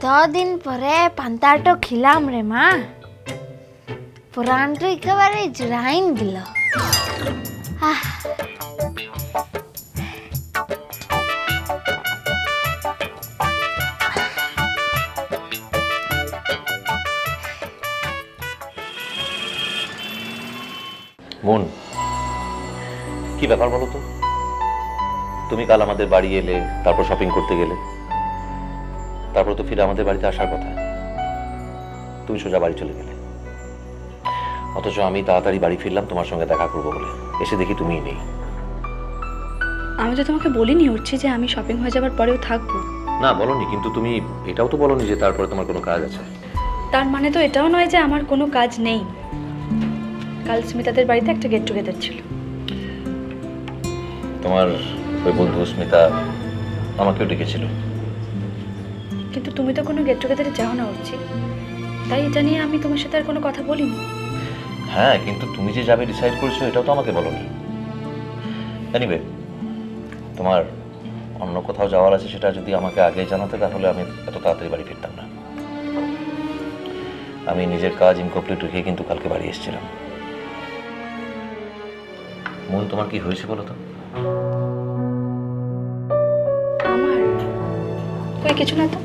দিন পরে পান্তাটো খিলাম রে মা, পুরানটো একেবারে জুড়াইন দিল। মন, কি ব্যাপার বলো তো? তুমি কাল আমাদের বাড়ি এলে, তারপর শপিং করতে গেলে, তারপর তো ফিরে আমাদের বাড়িতে আসার কথা। তুমি সোজা বাড়ি চলে গেলে, অথচ আমি তাড়াতাড়ি বাড়ি ফিরলাম তোমার সঙ্গে দেখা করবো বলে। এসে দেখি তুমিই নেই। আমি তো তোমাকে বলিনি উঠছি যে আমি শপিং হয়ে যাবার পরেও থাকবো। না বলনি, কিন্তু তুমি এটাও তো বলনি যে তারপরে তোমার কোনো কাজ আছে। তার মানে তো এটাও নয় যে আমার কোনো কাজ নেই। কাল স্মিতাদের বাড়িতে একটা গেট টুগেদার ছিল। তোমার ওই বন্ধু স্মিতা আমাকেও ডেকেছিল। কিন্তু তুমি তো কোনো গেট টুগেদারে যাও না উঠছি, তাই এটা নিয়ে আমি তোমার সাথে আর কোনো কথা বলিনি। হ্যাঁ, কিন্তু তুমি যে যাবে ডিসাইড করেছো এটাও তো আমাকে বলনি। এনিওয়ে, তোমার অন্য কোথাও যাওয়ার আছে সেটা যদি আমাকে আগে জানাতে, তাহলে আমি এত তাড়াতাড়ি বাড়ি ফিরতাম না। আমি নিজের কাজ ইনকমপ্লিট রেখে কিন্তু কালকে বাড়ি এসেছিলাম। মন, তোমার কি হয়েছে বলো তো? আমার কই কিছু না তো।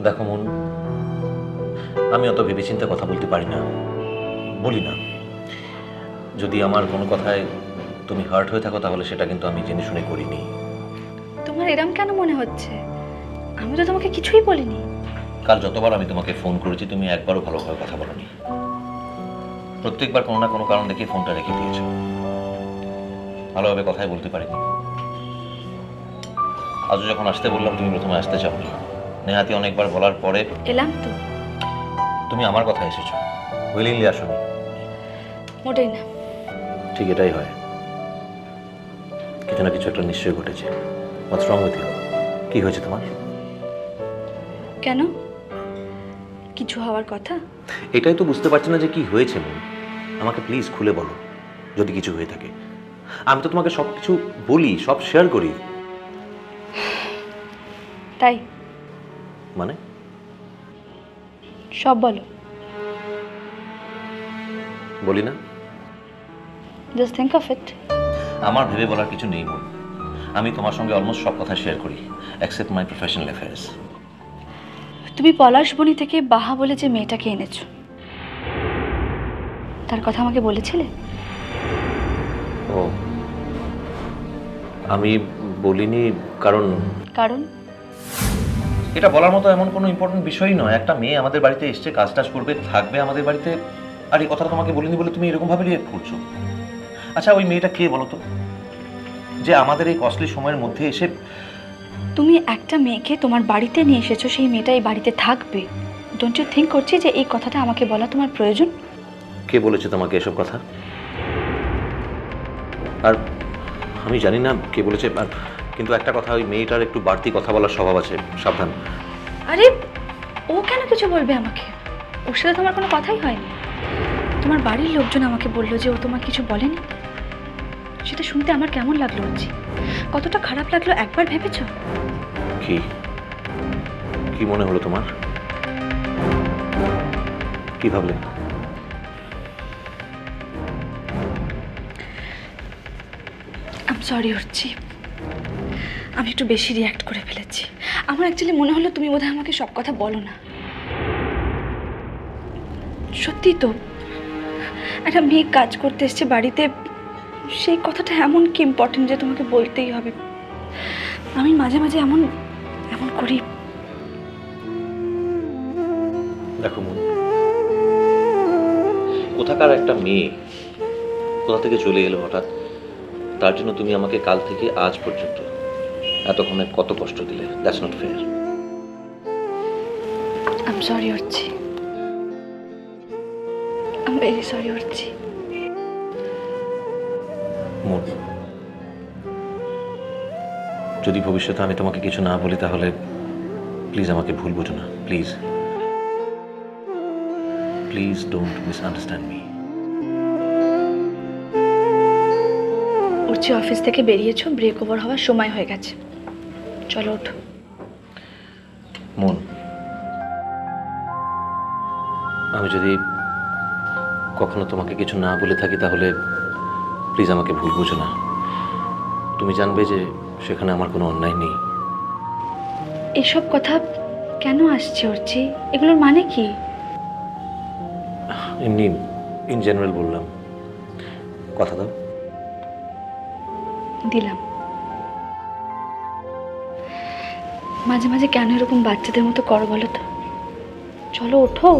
দেখো মন, আমি অত ভেবেচিন্তে কথা বলতে পারি না, বলি না। যদি আমার কোনো কথায় তুমি হার্ট হয়ে থাকো তাহলে সেটা কিন্তু আমি জেনে শুনে করিনি। তোমার এরম কেন মনে হচ্ছে? আমি তো তোমাকে কিছুই বলিনি। কাল যতবার আমি তোমাকে ফোন করেছি তুমি একবারও ভালোভাবে কথা বলোনি। প্রত্যেকবার কোনো না কোনো কারণ দেখে ফোনটা রেখে দিয়েছো। ভালোভাবে কথাই বলতে পারিনি। আজও যখন আসতে বললাম তুমি প্রথমে আসতে চাওনি। নেহাতি অনেকবার বলার পরে এলাম তো। তুমি আমার কথা এসেছো, উইলিংলি আসোনি। মোটেই না। ঠিক এটাই হয়। কিছু না কিছু একটা নিশ্চয়ই ঘটেছে। হোয়াটস রং উইথ ইউ? কি হয়েছে তোমার? কেন? কিছু হওয়ার কথা? এটাই তো বুঝতে পারছি না যে কি হয়েছে। আমাকে প্লিজ খুলে বলো যদি কিছু হয়ে থাকে। আমি তো তোমাকে সব কিছু বলি, সব শেয়ার করি। তাই মানে? সব বলো। বলি না? Just think of it. আমার ভেবে বলার কিছু নেই মন। আমি তোমার সঙ্গে অলমোস্ট সব কথা শেয়ার করি, এক্সেপ্ট মাই প্রফেশনাল অ্যাফেয়ার্স। তুমি পলাশবনি থেকে বাহা বলে যে মেয়েটাকে এনেছো, তার কথা আমাকে বলেছিলে? ও, আমি বলিনি কারণ কারণ এটা বলার মতো এমন কোনো ইম্পর্টেন্ট বিষয়ই নয়। একটা মেয়ে আমাদের বাড়িতে এসছে, কাজ টাজ করবে, থাকবে আমাদের বাড়িতে, আর এই কথাটা তোমাকে বলিনি বলে তুমি এরকম ভাবে রিঅ্যাক্ট করছো। আচ্ছা, ওই মেয়েটা কে বলো তো, যে আমাদের এই কস্টলি সময়ের মধ্যে এসে? তুমি একটা মেয়েকে তোমার বাড়িতে নিয়ে এসেছো, সেই মেয়েটা এই বাড়িতে থাকবে। ডোন্ট ইউ থিঙ্ক করছি যে এই কথাটা আমাকে বলা তোমার প্রয়োজন? কে বলেছে তোমাকে এসব কথা? আর আমি জানি না কে বলেছে, কিন্তু একটা কথা, ওই মেয়েটার একটু বাড়তি কথা বলার স্বভাব আছে, সাবধান। আরে ও কেন কিছু বলবে আমাকে? ওর সাথে তোমার কোনো কথাই হয়নি। তোমার বাড়ির লোকজন আমাকে বললো যে ও তোমাকে কিছু বলেনি। সেটা শুনতে আমার কেমন লাগলো হচ্ছে, কতটা খারাপ লাগলো একবার ভেবেছো? কি কি মনে হলো তোমার? কি ভাবলে? আই এম সরি হচ্ছি, আমি একটু বেশি রিঅ্যাক্ট করে ফেলেছি। আমার অ্যাকচুয়ালি মনে হলো তুমি বোধহয় আমাকে সব কথা বলো না। সত্যি তো, একটা মেয়ে কাজ করতে এসছে বাড়িতে, সেই কথাটা এমন কি ইম্পর্টেন্ট যে তোমাকে বলতেই হবে? আমি মাঝে মাঝে এমন এমন করি। দেখো মন, কোথাকার একটা মেয়ে কোথা থেকে চলে এলো হঠাৎ, তার জন্য তুমি আমাকে কাল থেকে আজ পর্যন্ত এতক্ষণে কত কষ্ট দিলে। That's not fair. I am sorry হচ্ছি, আই এম ভেরি সরি হচ্ছি। মন, যদি ভবিষ্যতে আমি তোমাকে কিছু না বলি তাহলে প্লিজ আমাকে ভুল বুঝো না। Please please don't misunderstand me. উঠছি, অফিস থেকে বেরিয়েছো, ব্রেক ওভার হওয়ার সময় হয়ে গেছে, চলো ওঠো। মন, আমি যদি কখনো তোমাকে কিছু না বলে থাকি তাহলে প্লিজ আমাকে ভুল বুঝো না। তুমি জানবে যে সেখানে আমার কোনো অন্যায় নেই। এসব কথা কেন আসছে অর্চি? এগুলোর মানে কি? এমনি ইন জেনারেল বললাম। কথা দাও। দিলাম। মাঝে মাঝে কেন এরকম বাচ্চাদের মতো করো বলো তো? চলো ওঠো।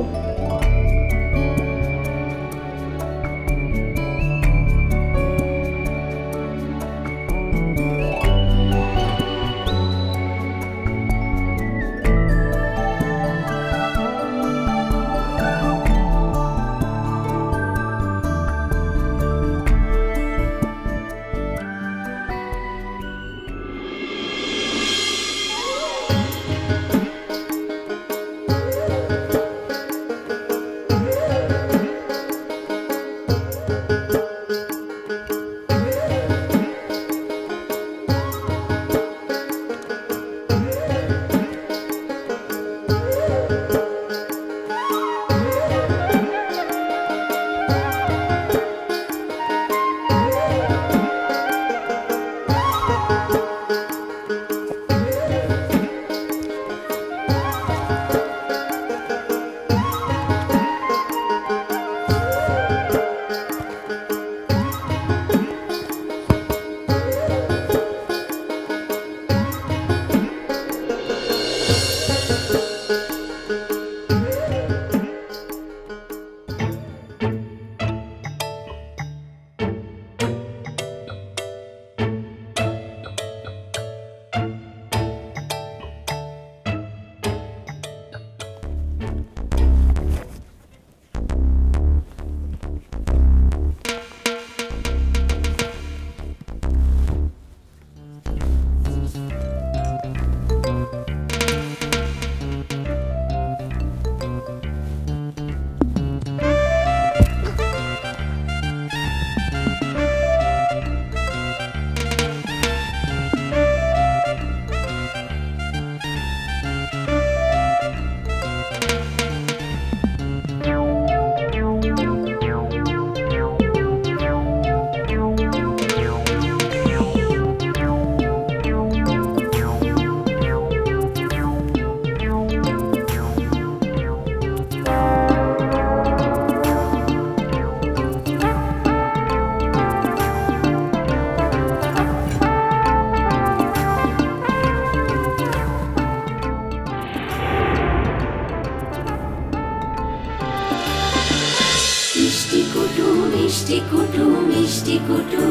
মিষ্টি কুটু মিষ্টি কুটু মিষ্টি কুটু